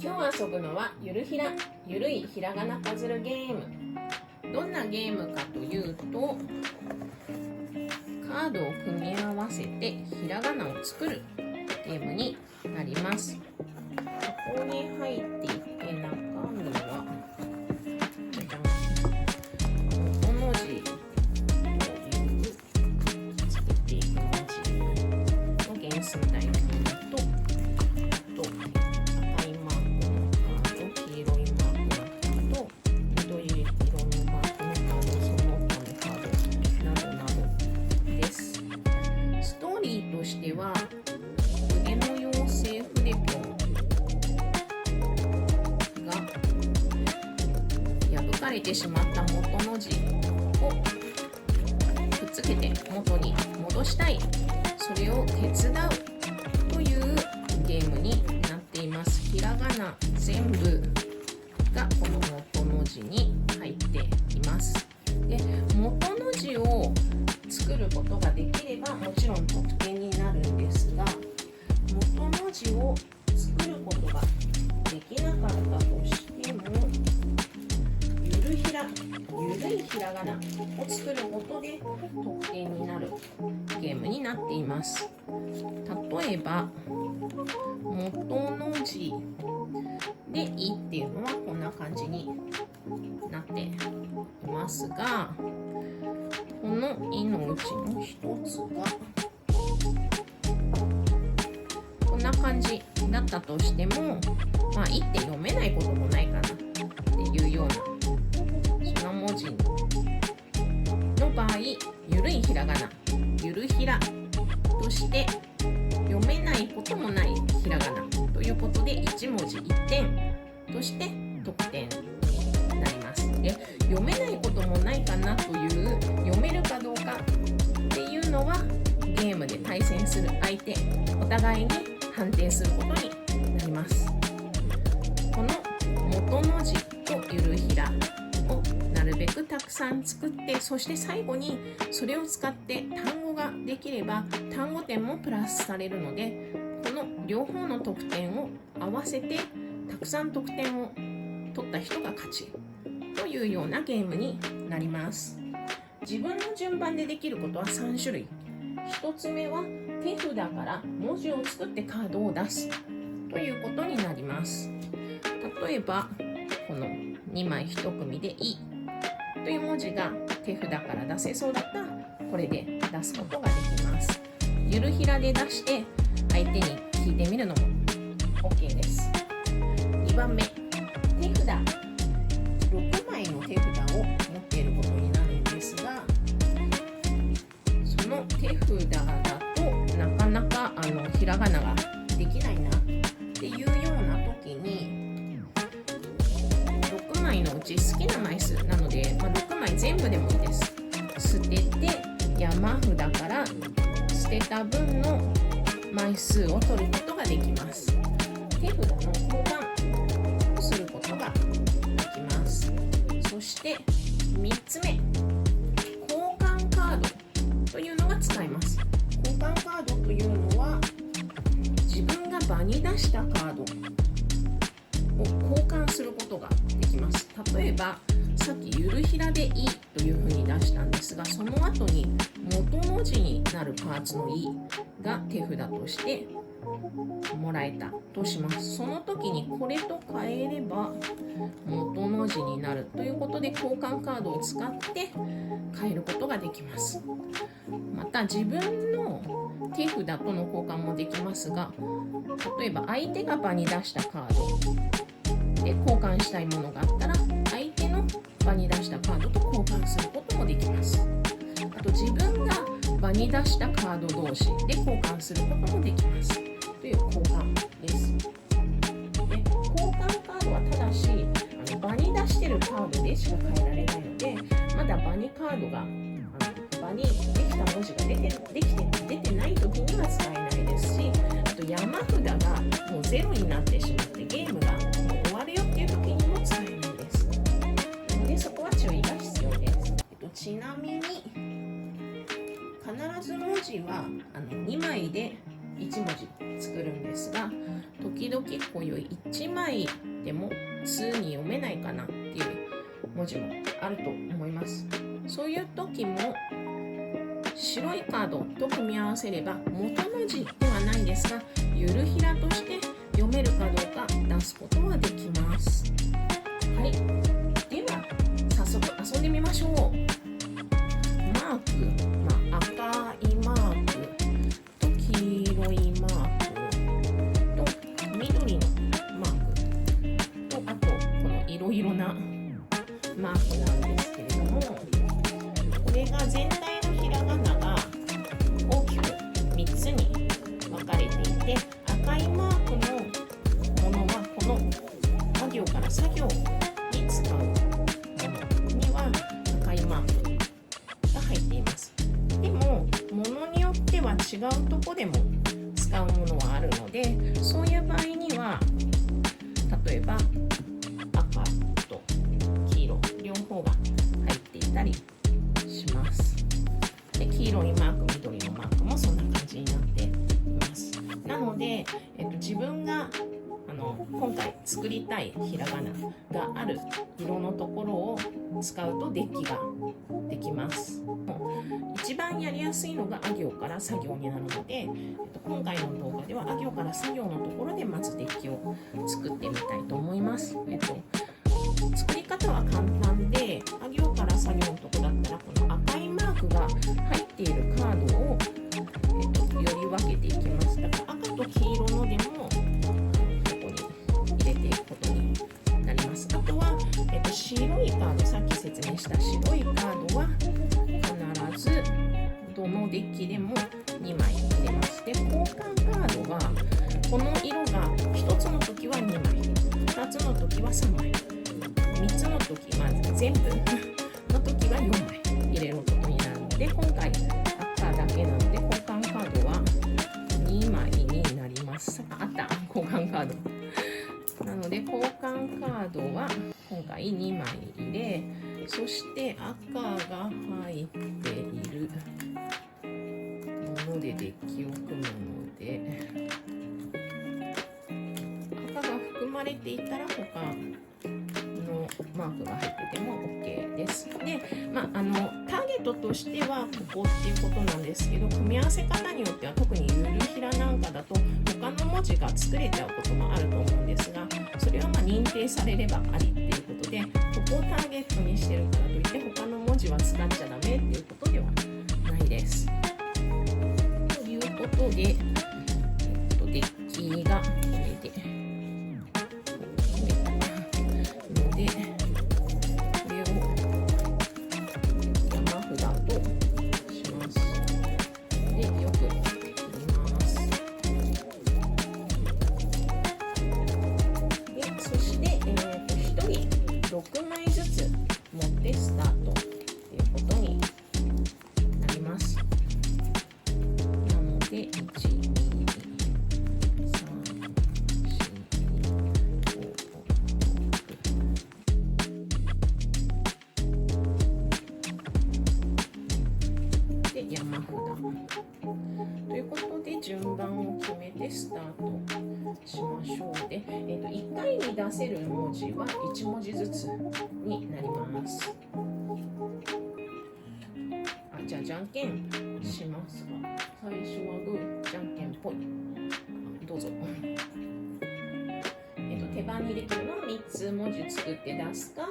今日遊ぶのはゆるひいひらがなパズルゲーム。どんなゲームかというと、カードを組み合わせてひらがなを作るゲームになります。箱に入っていて、中身はじゃじゃん、元文字というつけていく文字の原寸大のと赤いマークのカード、黄色いマークのカード、緑色のマークのカード、その他のカードなどなどです。ストーリーとしては、腕の妖精筆ぴょんが破かれてしまった元の字をくっつけて元に戻したい、それを手伝うというゲームになっています。ひらがな全部がこの元の字に入っています。で、元の字を作ることができればもちろん得点になるんですが、元の字を作ることができなかったとしても、ゆるいひらがなを作ることで得点になるゲームになっています。例えば元の字で「い」っていうのはこんな感じになっていますが、この「い」のうちの一つがこんな感じだったとしても、まあ「い」って読めないこともないかなっていうような、その文字の場合、ゆるいひらがな、ゆるひらとして読めないこともないひらがなということで、1文字1点として得点になります。で、読めないこともないかなという、読めるかどうかっていうのはゲームで対戦する相手お互いに判定することになります。この元の字とゆるひらをなるべくたくさん作って、そして最後にそれを使って単語ができれば単語点もプラスされるので、この両方の得点を合わせてたくさん得点を取った人が勝ちというようなゲームになります。自分の順番でできることは3種類。1つ目は手札から文字を作ってカードを出すということになります。例えばこの2枚1組で「い」という文字が手札から出せそうだったら、これで出すことができます。ゆるひらで出して相手に聞いてみるのも OK です。2番目、手札6枚の手札を持っていることになるんですが、その手札だとなかなかひらがなができないなっていうような時に、6枚のうち好きな枚数なので、6枚全部でもいいです。捨てて山札から捨てた分の枚数を取ることができます。手札の交換をすることができます。そして3つ目、交換カードというのが使えます。交換カードというのは、自分が場に出したカードを交換することができます。例えばさっきゆるひらで「い」というふうに出したんですが、その後に元の字になるパーツの「い」が手札としてもらえたとします。その時にこれと変えれば元の字になるということで、交換カードを使って変えることができます。また自分の手札との交換もできますが、例えば相手が場に出したカードで交換したいものがあったら、相手の場に出したカードと交換することもできます。あと自分が場に出したカード同士で交換することもできますという交換です。で、交換カードはただし場に出してるカードでしか変えられないので、まだ場にカードが場にできた文字が出てない時には使えないですし、あと山札がもうゼロになってしまってゲームがもう終わるよっていう時にも使えないです。なのでそこは注意が必要です。ちなみに必ず文字は2枚で1文字作るんですが、時々こういう1枚でも普通に読めないかなっていう文字もあると思います。そういう時も白いカードと組み合わせれば元文字ではないですが、ゆるひらとして読めるかどうか出すことはできます。はい、では早速遊んでみましょう。マーク、赤いマークと黄色いマークと緑のマークと、あとこのいろいろなマークなんですけれども、これが全体のひらがなが大きく3つに分かれていて、赤いマークのものはこのあ行からさ行に使うものには赤いマークが入っています。でも物によっては違うとこでも使うものはあるので、そういう場合には例えば赤と黄色両方が入っていたりします。で、黄色いマーク、緑のマークもそんな感じになっています。なので、自分が今回作りたいひらがながある色のところを使うとデッキができます。一番やりやすいのがあ行からさ行になるので、今回の動画ではあ行からさ行のところでまずデッキを作ってみたいと思います。作り方は簡単で、あ行からさ行のところだったらこの赤いマークが入っているカードを、より分けていきます。だから赤と黄色のでも入れていくことになります。あとは、白いカード、さっき説明した白いカードは必ずどのデッキでも2枚入れます。で、交換カードはこの色が1つの時は2枚、2つの時は3枚、3つの時、全部の時は4枚入れることになるので、今回赤だけなので交換カードは2枚になります。あった交換カードなので、交換カードは今回2枚入れ、そして赤が入っているものでデッキを組むので、赤が含まれていたら他のマークが入ってても OK です。で、ターゲットとしてはここっていうことなんですけど、組み合わせ方によっては特にゆるひらなんかだと他の文字が作れちゃうこともあると思うんですが、それは認定されればありっていうことで、ここをターゲットにしてるからといって他の文字は使っちゃダメっていうことではないです。ということで、デッキがこれでので、これを山札とします。で、よく切ります。で、そして、1人6枚ずつ持ってスタートということになります。なので、1、2、3、山札ということで、順番を決めてスタートしましょう。で、1回に出せる文字は1文字ずつになります。じゃあじゃんけんしますが、最初はグー、じゃんけんぽい。どうぞ。手番にできるのは3つ文字作って出すか、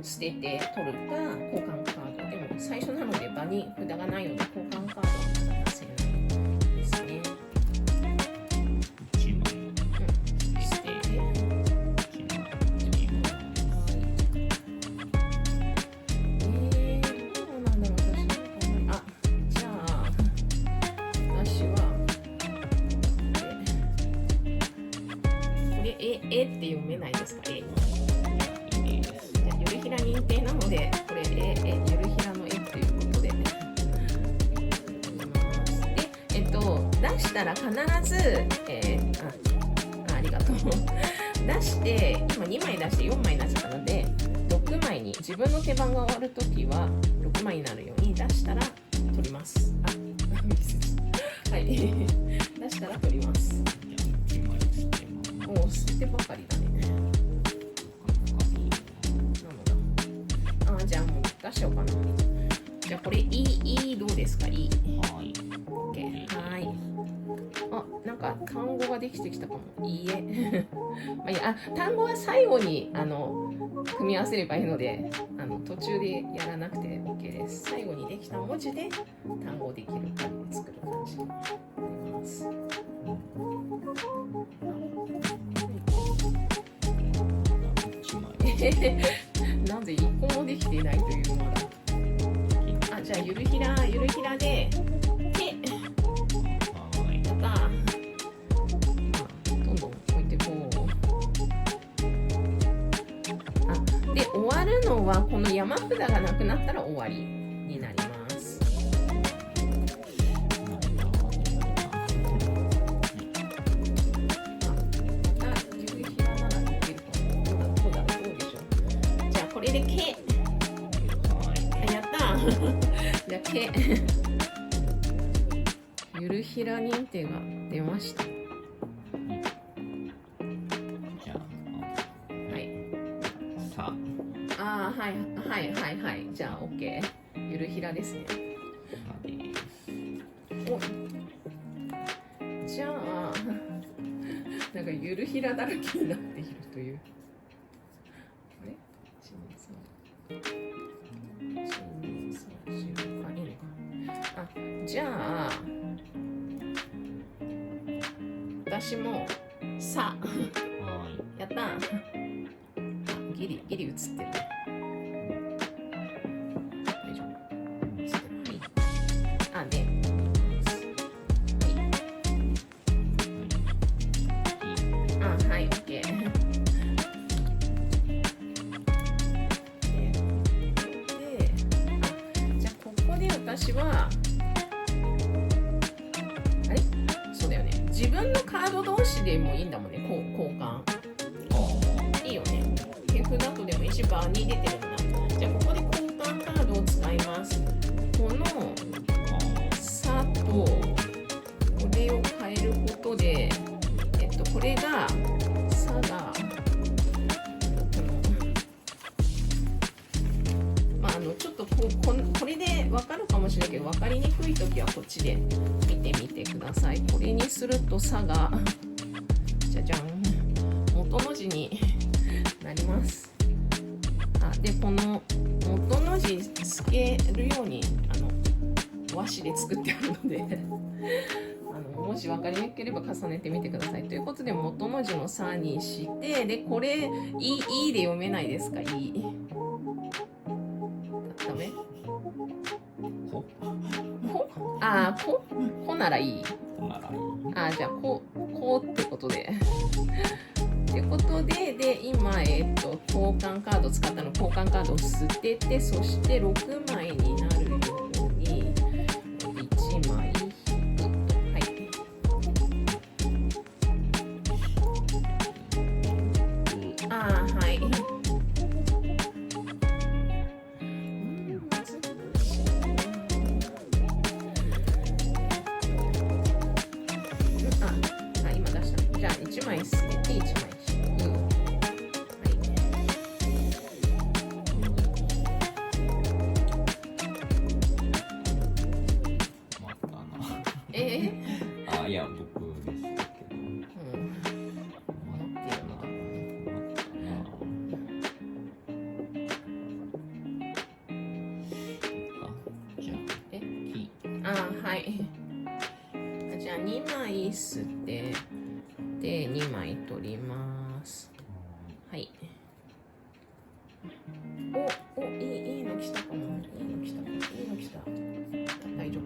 捨てて取るか、交換カード。でも最初なので場に札がないので交換カードはまだ出せないですね。1枚、捨てて、どうなんだろう、私。じゃあ、私はこれって読めないですか？いいです。ゆるひら認定なので、これゆるひらのということで、出したら必ず、ありがとう出して今2枚出して4枚出したので6枚に、自分の手番が終わるときは6枚になるように出したら取ります。はい出出したら取ります。じゃあ1枚捨てます。もう捨ててばかりだね。なんだ。じゃあもう出しようかな。じゃあこれいいどうですか？いい。はい。はい。あ、なんか単語ができてきたかも。いいえ。まあいいや、単語は最後に組み合わせればいいので、途中でやらなくて OK です。最後にできた文字で単語できる紙で作る感じになります。なんで1個もできていないというのだ。じゃあゆるひらで手やったどんどん置いてこう。で終わるのはこの山札がなくなったら終わりになります。ゆるひらならできるかも。どうでしょう。じゃあこれでけやったじゃあけゆるひら認定が出ました。じゃあ、はい。さはいじゃあ OK。ゆるひらですね。おじゃあなんかゆるひらだらけになっているという。あれじゃあ私もさやったギリ映ってる。大丈夫。はい。ではい、OK。じゃあここで私はそうだよね。自分のカード同士でもいいんだもんね。交換。いいよね。手札とでもいいし、場に出てるんだ。じゃあここで交換カードを使います。このさとこれを変えることで、これがさがちょっとこれで分かるかもしれないけど、分かりにくいときはこっちで見てみてください。これにするとさがじゃじゃん元の字になります。でこの元の字つけるように和紙で作ってあるのでもし分かりにくければ重ねてみてください。ということで元の字のさにして、でこれいいで読めないですか？いいダメ？こならいい。じゃあこうってことでってことで今交換カード使ったの交換カードを捨てて、そして6枚になるように1枚引くと。はい。今出した。じゃあ1枚捨てて1枚引く。いや、僕でしたけど。はい。じゃあ2枚捨てて2枚取ります。はい。いいの来たかも。大丈夫。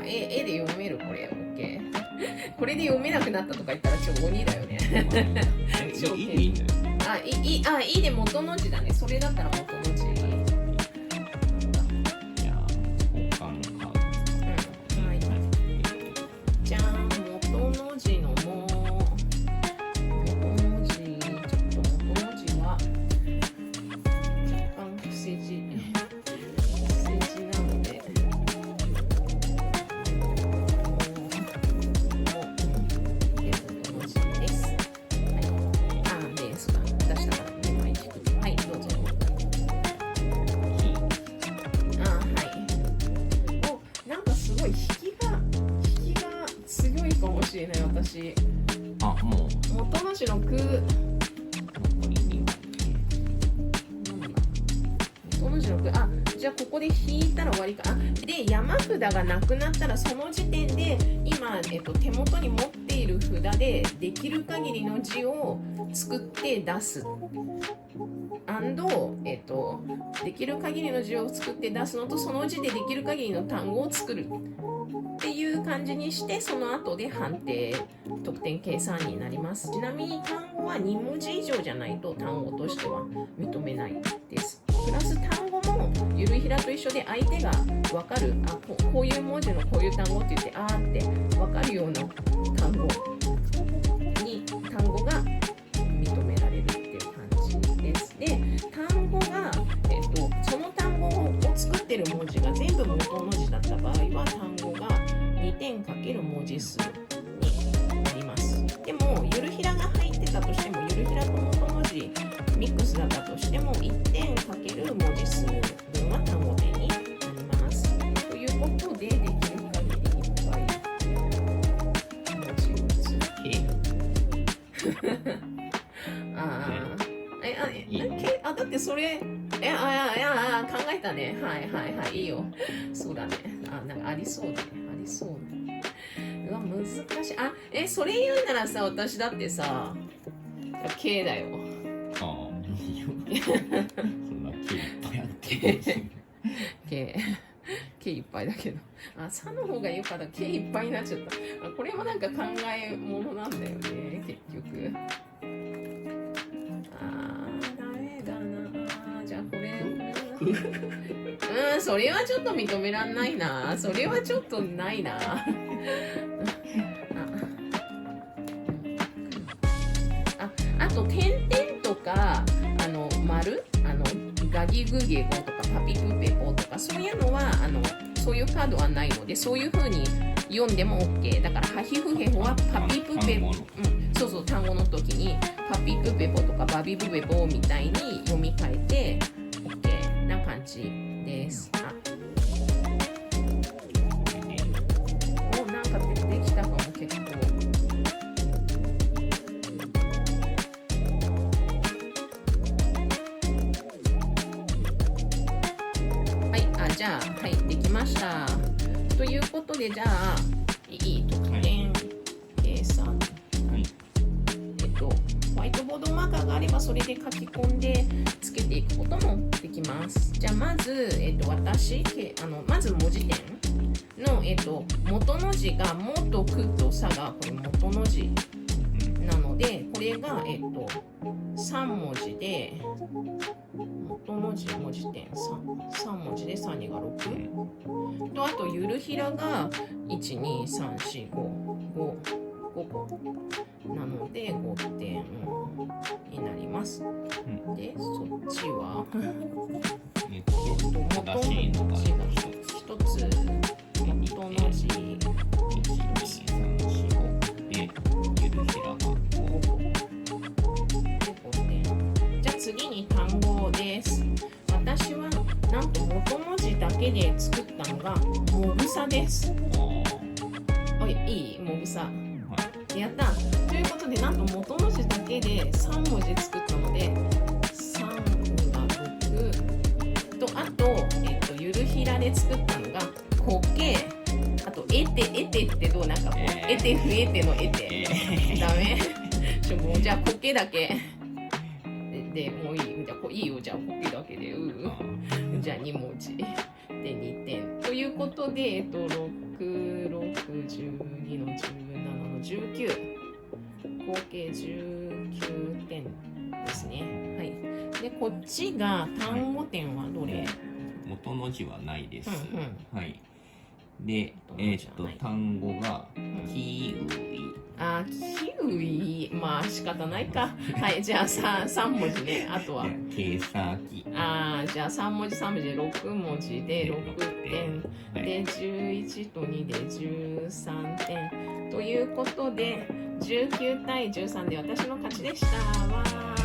絵で読めるこれ OK。これで読めなくなったとか言ったらちょっと鬼だよね。いいで元の字だね。それだったら元の字。じゃあ元の字のちょっと元の字は若干伏せ字。しれない私。あ、もう元の字のく、残り2枚。元の字のく、あ、じゃあここで引いたら終わりか。あ、で山札がなくなったらその時点で今、手元に持っている札でできる限りの字を作って出す。できる限りの字を作って出すのと、その字でできる限りの単語を作るっていう感じにして、その後で判定得点計算になります。ちなみに単語は2文字以上じゃないと単語としては認めないです。プラス単語もゆるひらと一緒で、相手が分かる、あ、こういう文字のこういう単語って言って、あーって分かるような単語が認められるっていう感じです。で、単語が、その単語を作ってる文字が全部元の字だった場合は、単語が2点かける文字数になります。でもゆるひらが入ってたとしても、ゆるひらと元の字ミックスだったとしても、1点かける文字数分は単語点になります。ということで、できる限りいっぱい文字をつける。だってそれ、考えたね。いいよ。そうだね。なんかありそうだね。ありそうだね。うわ、難しい。それ言うならさ、私だってさ、K だよ。ああ、いいよ。そんな K いっぱいあって。K いっぱいだけど。3の方がよかった。K いっぱいになっちゃった。これもなんか考えものなんだよね、結局。それはちょっと認めらんないな。それはちょっとないな。あと点々とか丸、ガギグゲゴとかパピプペポとか、そういうのはそういうカードはないので、そういう風に読んでも OK だから、ハヒフヘホはパピプペポ、そうそう、単語の時にパピプペポとかバビプペポみたいに読み替えて OK な感じです。なんかできたかも、結構。はい、じゃあ、はい、できました。ということで、じゃあ、いい得点計算。ホワイトボードマーカーがあれば、それで書き込んでつけていくこともできます。じゃあまず、まず文字点の、元の字が「も」と「く」と「さ」がこれ元の字なので、これが、3文字で、元の字文字点 3文字で3、2が6と、あとゆるひらが12345個なので5点になります。で、そっちは元の字が1つ、元の字12345でゆるひらが5個で5点。じゃあ次に単語です。私はなんと元の字だけで作ったのがもぐさです。いいもぐさ。やった。ということで、なんと元の字だけで3文字作ったので、3が6と、あと、ゆるひらで作ったのがこけ、あとえてってどう、なんかこう、えてふえてのえて、ダメもうじゃあこけだけでもういい。じゃあいいよ、じゃあこけだけでじゃあ2文字で2点ということで、6、6、12の17の19、合計19点ですね。はい。で、こっちが単語点はどれ？元の字はないです。はい。で、単語がキウイ。キウイ、まあ仕方ないか。はい、じゃあ3文字ね。あとはケサキ。じゃあ3文字で6文字で6点で、11と2で13点ということで、19対13で私の勝ちでした。わー。